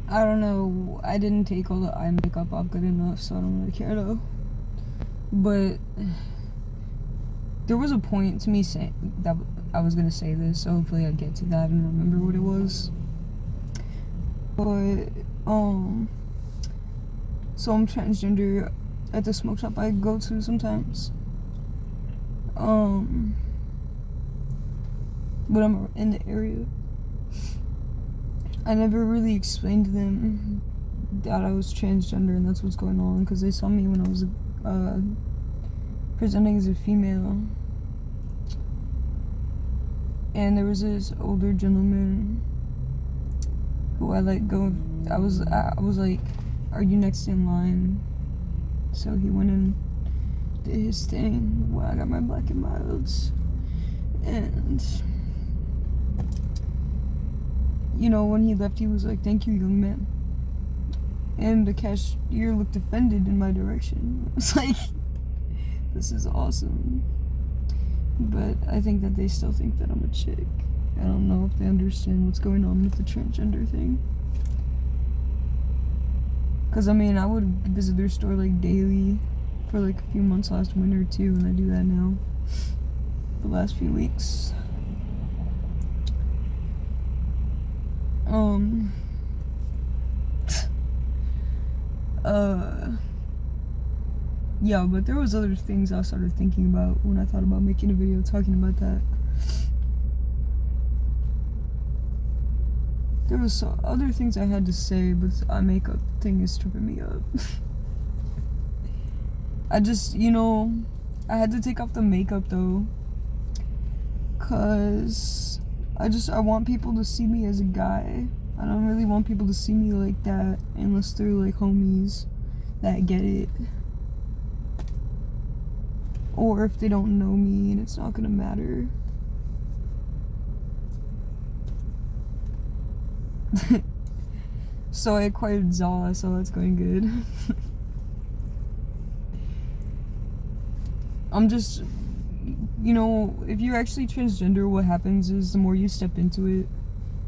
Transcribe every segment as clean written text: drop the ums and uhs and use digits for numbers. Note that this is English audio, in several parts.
I don't know. I didn't take all the eye makeup off good enough, so I don't really care though. But there was a point to me saying that I was gonna say this, so hopefully I get to that and remember what it was. But so I'm transgender at the smoke shop I go to sometimes. But I'm in the area. I never really explained to them that I was transgender and that's what's going on, because they saw me when I was presenting as a female. And there was this older gentleman who I let go. I was like, "Are you next in line?" So he went and did his thing while I got my black and milds. And you know, when he left, he was like, "Thank you, young man." And the cashier looked offended in my direction. I was like, this is awesome. But I think that they still think that I'm a chick. I don't know if they understand what's going on with the transgender thing. Because, I mean, I would visit their store, like, daily for, like, a few months last winter, too, and I do that now. The last few weeks. Yeah, but there was other things I started thinking about when I thought about making a video talking about that. There was other things I had to say, but the eye makeup thing is tripping me up. I just, you know, I had to take off the makeup though, cause I want people to see me as a guy. I don't really want people to see me like that unless they're like homies that get it. Or if they don't know me and it's not gonna matter. So I acquired Zaw, so that's going good. I'm just, you know, if you're actually transgender, what happens is the more you step into it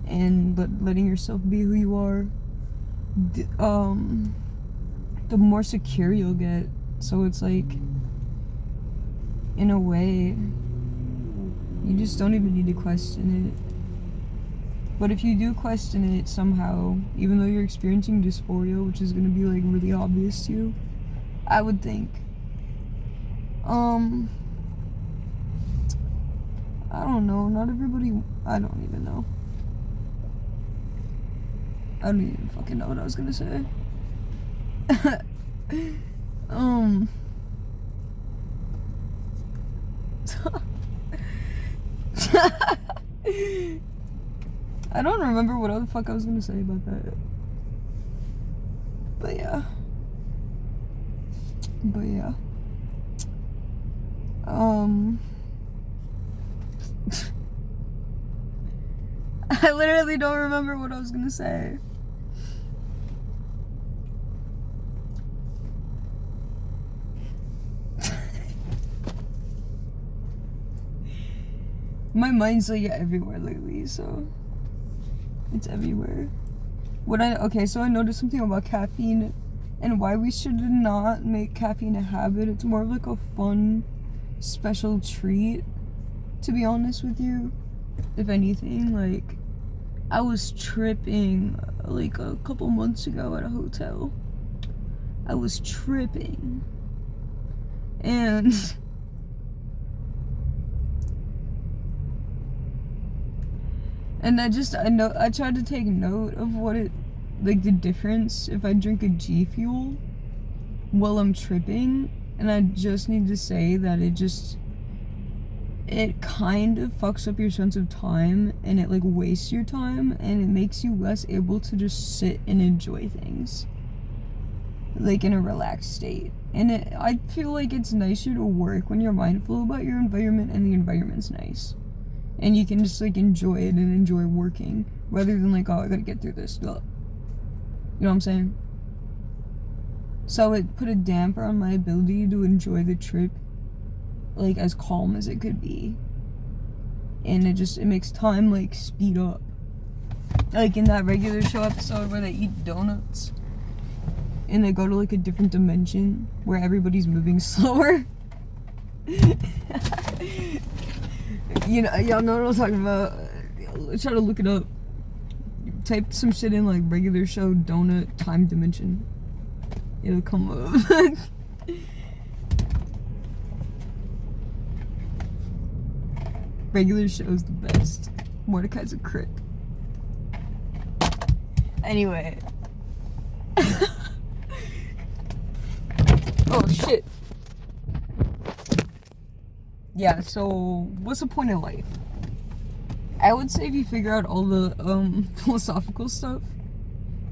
and letting yourself be who you are, the more secure you'll get. So it's like, in a way, you just don't even need to question it. But if you do question it somehow, even though you're experiencing dysphoria, which is going to be like really obvious to you, I would think, I don't know, not everybody, I don't even know. I don't even fucking know what I was gonna say. I don't remember what the fuck I was gonna say about that. But yeah. I literally don't remember what I was gonna say. My mind's like everywhere lately, so it's everywhere. Okay, so I noticed something about caffeine and why we should not make caffeine a habit. It's more of like a fun, special treat, to be honest with you. If anything, like, I was tripping like a couple months ago at a hotel. I was tripping. And I tried to take note of what it, like, the difference if I drink a G Fuel while I'm tripping, and I just need to say that it kind of fucks up your sense of time, and it like wastes your time, and it makes you less able to just sit and enjoy things like in a relaxed state. And I feel like it's nicer to work when you're mindful about your environment and the environment's nice, and you can just like enjoy it and enjoy working rather than like, oh, I gotta get through this. You know what I'm saying? So it put a damper on my ability to enjoy the trip, like, as calm as it could be. And it makes time like speed up. Like in that regular show episode where they eat donuts and they go to like a different dimension where everybody's moving slower. You know, y'all know what I'm talking about. Try to look it up. Type some shit in like regular show donut time dimension. It'll come up. Regular show's the best. Mordecai's a crick. Anyway. Oh shit. Yeah, so what's the point of life? I would say if you figure out all the philosophical stuff,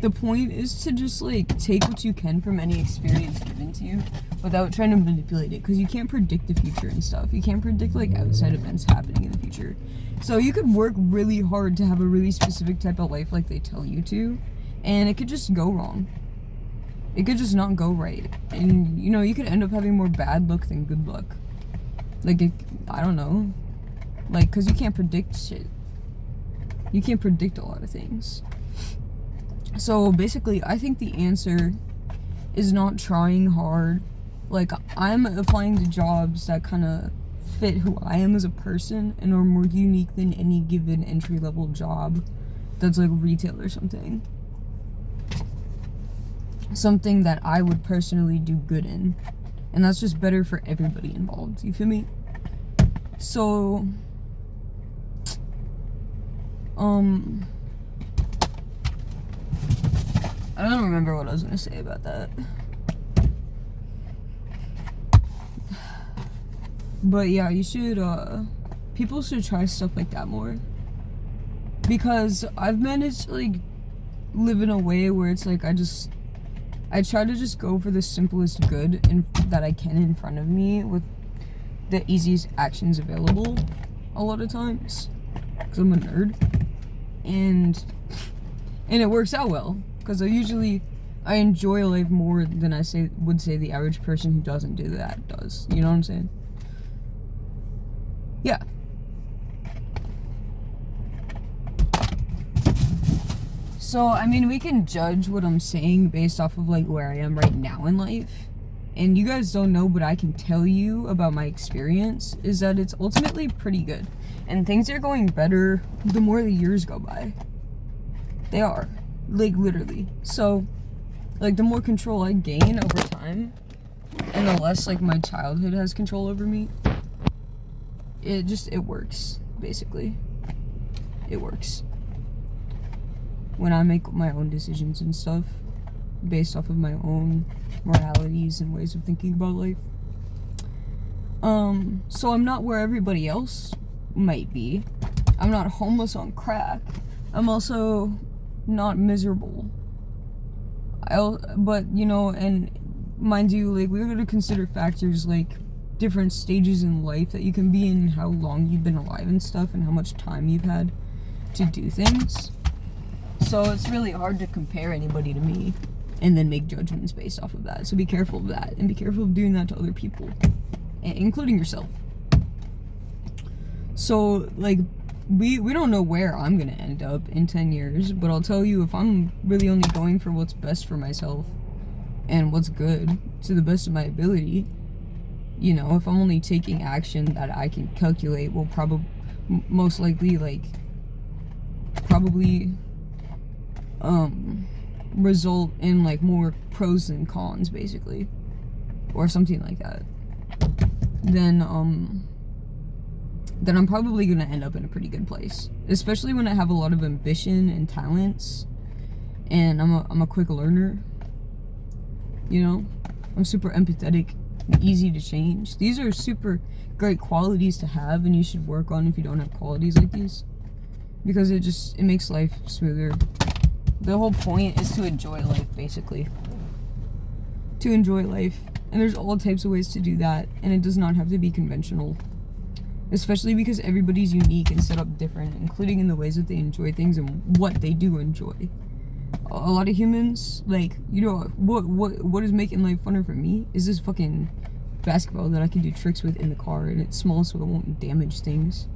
the point is to just like take what you can from any experience given to you without trying to manipulate it, because you can't predict the future and stuff. You can't predict like outside events happening in the future. So you could work really hard to have a really specific type of life like they tell you to, and it could just go wrong. It could just not go right. And you know, you could end up having more bad luck than good luck. Like, I don't know. Like, because you can't predict shit. You can't predict a lot of things. So basically, I think the answer is not trying hard. Like, I'm applying to jobs that kind of fit who I am as a person and are more unique than any given entry-level job that's like retail or something. Something that I would personally do good in. And that's just better for everybody involved. You feel me? So, I don't remember what I was gonna say about that. But yeah, you should, people should try stuff like that more. Because I've managed to, like, live in a way where it's like, I try to just go for the simplest good that I can in front of me with the easiest actions available a lot of times. Because I'm a nerd. And it works out well. Because I enjoy life more than would say the average person who doesn't do that does. You know what I'm saying? Yeah. So, I mean, we can judge what I'm saying based off of, like, where I am right now in life. And you guys don't know, but I can tell you about my experience, is that it's ultimately pretty good. And things are going better the more the years go by. They are. Like, literally. So, like, the more control I gain over time, and the less, like, my childhood has control over me, it works, basically. It works. When I make my own decisions and stuff, based off of my own moralities and ways of thinking about life. So I'm not where everybody else might be. I'm not homeless on crack. I'm also not miserable. But, you know, and mind you, like, we're gonna consider factors like different stages in life that you can be in, how long you've been alive and stuff, and how much time you've had to do things. So it's really hard to compare anybody to me and then make judgments based off of that. So be careful of that, and be careful of doing that to other people, including yourself. So, like, we don't know where I'm gonna end up in 10 years, but I'll tell you, if I'm really only going for what's best for myself and what's good to the best of my ability, you know, if I'm only taking action that I can calculate will most likely, like, result in, like, more pros than cons, basically, or something like that, then I'm probably gonna end up in a pretty good place, especially when I have a lot of ambition and talents, and I'm a quick learner, you know, I'm super empathetic, easy to change. These are super great qualities to have, and you should work on if you don't have qualities like these, because it makes life smoother. The whole point is to enjoy life, basically. To enjoy life. And there's all types of ways to do that, and it does not have to be conventional. Especially because everybody's unique and set up different, including in the ways that they enjoy things and what they do enjoy. A lot of humans, like, you know, what is making life funner for me is this fucking basketball that I can do tricks with in the car, and it's small so it won't damage things.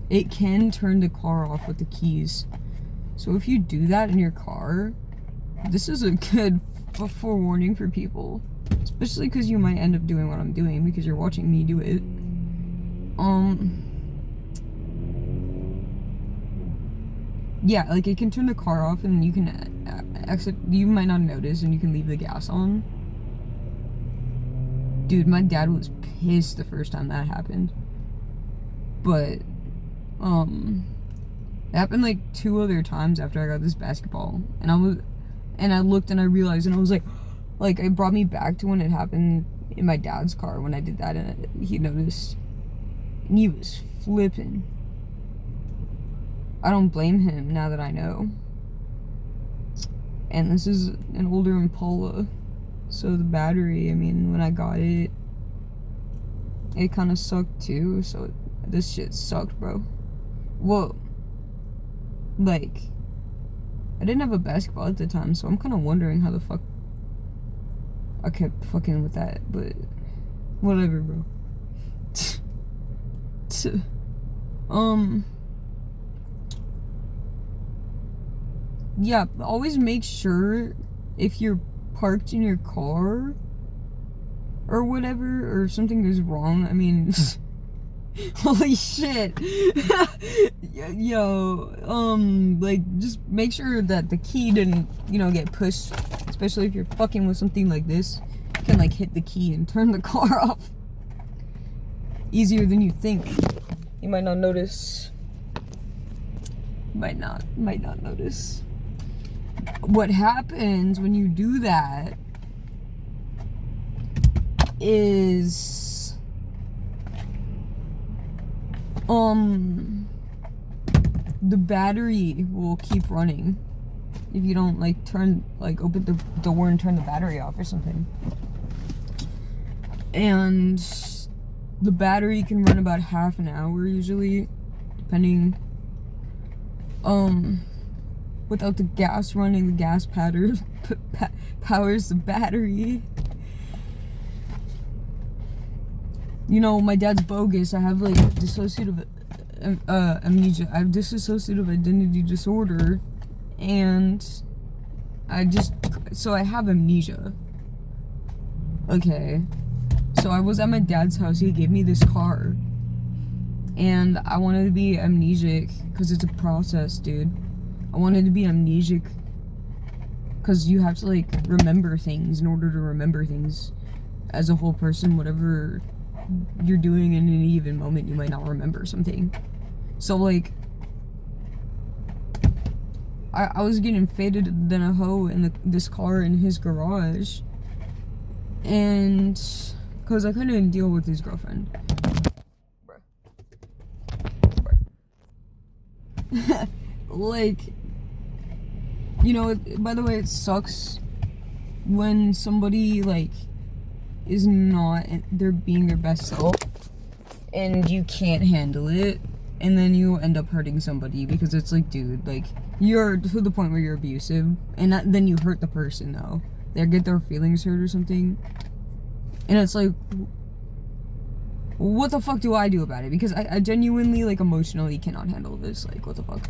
it can turn the car off with the keys. So if you do that in your car, this is a good forewarning for people. Especially because you might end up doing what I'm doing because you're watching me do it. Yeah, like it can turn the car off and you can exit. You might not notice and you can leave the gas on. Dude, my dad was pissed the first time that happened. But, it happened like 2 other times after I got this basketball. And I looked and I realized and I was like, it brought me back to when it happened in my dad's car when I did that and he noticed. And he was flipping. I don't blame him now that I know. And this is an older Impala. So the battery, I mean, when I got it, it kind of sucked too. So this shit sucked, bro. Well, like, I didn't have a basketball at the time, so I'm kind of wondering how the fuck I kept fucking with that. But whatever, bro. Yeah, always make sure if you're parked in your car or whatever, or something goes wrong. I mean, holy shit. Yo, like, just make sure that the key didn't, get pushed, especially if you're fucking with something like this. You can, like, hit the key and turn the car off. Easier than you think. You might not notice. Might not notice. What happens when you do that is the battery will keep running if you don't open the door and turn the battery off or something. And the battery can run about half an hour usually, depending. Without the gas running, the gas powers the battery. My dad's bogus. I have dissociative amnesia. I have dissociative identity disorder, and I have amnesia. Okay, so I was at my dad's house. He gave me this car, and I wanted to be amnesic because it's a process, dude. I wanted to be amnesic because you have to remember things in order to remember things as a whole person. Whatever you're doing in any given moment, you might not remember something. So I was getting faded than a hoe in this car in his garage, and because I couldn't deal with his girlfriend. By the way, it sucks when somebody is not, they're being their best self and you can't handle it, and then you end up hurting somebody because it's dude, you're to the point where you're abusive, and then you hurt the person though. They get their feelings hurt or something, and it's what the fuck do I do about it? Because I genuinely emotionally cannot handle this. What the fuck.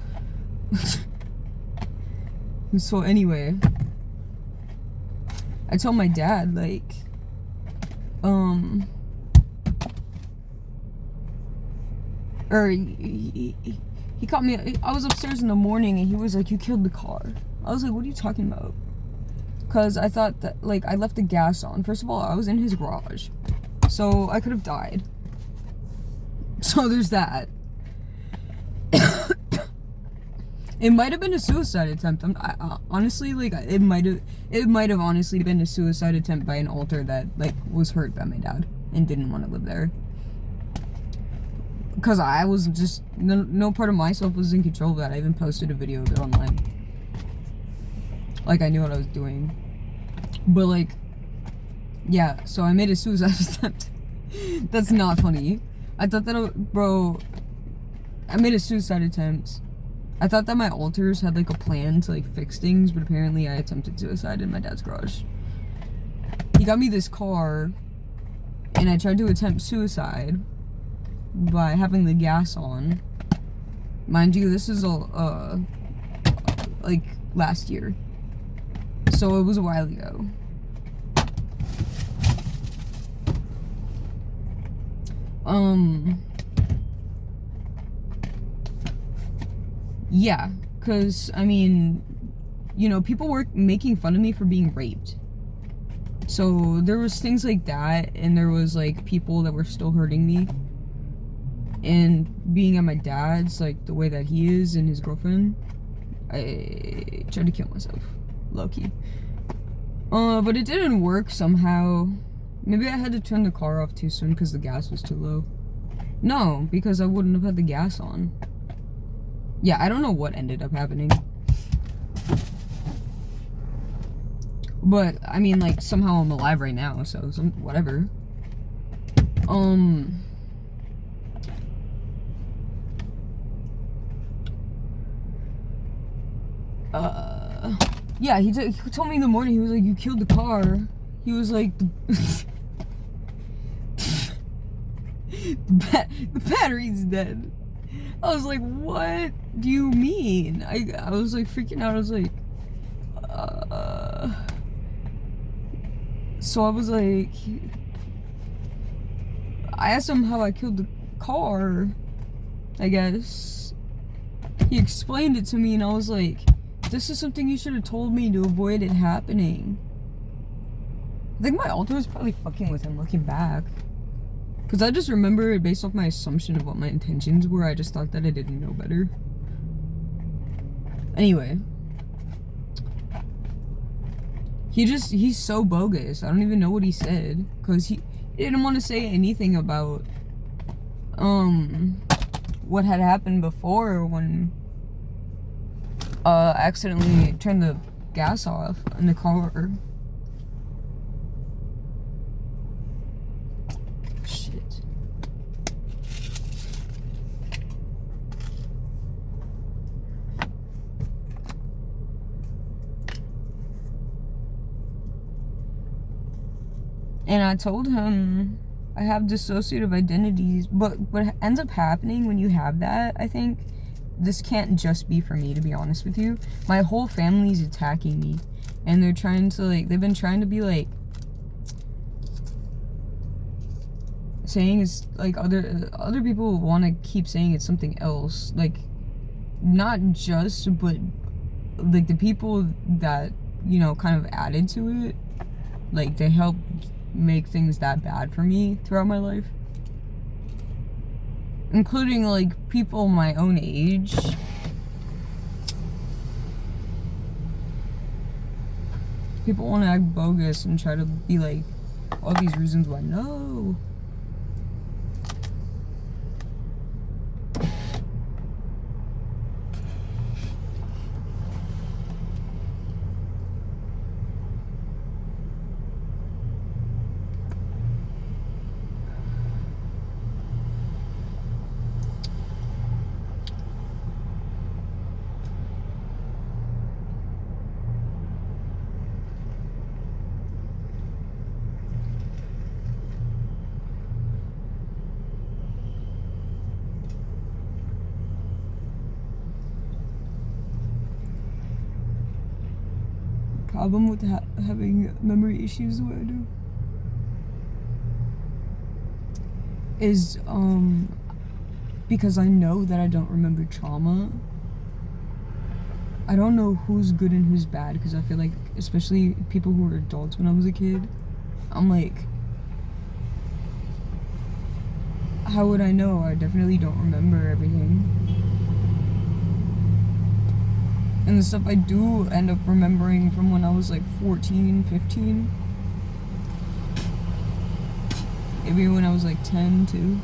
So anyway, I told my dad or he caught me. I was upstairs in the morning and he was like, "You killed the car." I was like, "What are you talking about?" Because I thought that I left the gas on. First of all, I was in his garage, so I could have died. So there's that. It might have been a suicide attempt. Honestly, it might have honestly been a suicide attempt by an alter that was hurt by my dad and didn't want to live there. Because I was just no part of myself was in control of that. I even posted a video of it online. I knew what I was doing, but yeah. So I made a suicide attempt. That's not funny. I thought that, bro. I made a suicide attempt. I thought that my alters had a plan to fix things, but apparently I attempted suicide in my dad's garage. He got me this car, and I tried to attempt suicide by having the gas on, Mind you, this is all, like, last year. So it was a while ago. Yeah, because, I mean, you know, people were making fun of me for being raped. So there was things like that, and there was, like, people that were still hurting me. And being at my dad's, like, the way that he is and his girlfriend, I tried to kill myself. Low-key. But it didn't work somehow. Maybe I had to turn the car off too soon because the gas was too low. No, because I wouldn't have had the gas on. Yeah, I don't know what ended up happening. But, I mean, like, somehow I'm alive right now, so whatever. Yeah, he told me in the morning, he was like, you killed the car. He was like, the battery's dead. I was like, what do you mean? I was like freaking out. I was like, so I was like, I asked him how I killed the car, I guess. He explained it to me and I was like, this is something you should have told me to avoid it happening. I think my alter was probably fucking with him looking back. Because I just remember it based off my assumption of what my intentions were. I just thought that I didn't know better. Anyway. He's so bogus. I don't even know what he said. Because he didn't want to say anything about, what had happened before when, I accidentally turned the gas off in the car. Shit. And I told him I have dissociative identities, but what ends up happening when you have that, I think, this can't just be for me, to be honest with you. My whole family's attacking me, and they're trying to, like, they've been trying to be, like, saying it's, like, other people want to keep saying it's something else, like, not just, but, like, the people that, you know, kind of added to it, like, they helped make things that bad for me throughout my life. Including, like, people my own age. People want to act bogus and try to be like, all these reasons why. No. Problem with having memory issues the way I do is because I know that I don't remember trauma. I don't know who's good and who's bad, because I feel like, especially people who were adults when I was a kid, I'm like, how would I know? I definitely don't remember everything. And the stuff I do end up remembering from when I was like 14, 15. Maybe when I was like 10 too.